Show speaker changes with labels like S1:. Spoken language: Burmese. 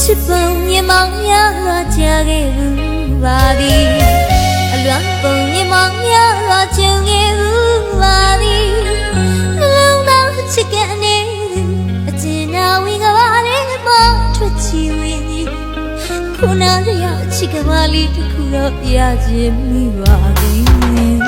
S1: ပုံမြမောင်များစွာကြာခဲ့ဘူးပါသည်အလွမ်းပုံမြမောင်များစွာကြုံခဲ့ဘူးပါသည်နှလုံးသားချစ်ကန်နေအကျဉ်းနာဝင်ကပါလေပေါ်ထွက်ချီဝင်ခုနရချစ်ကပါလေးတစ်ခုတော့ပြခြင်းမိပါသည်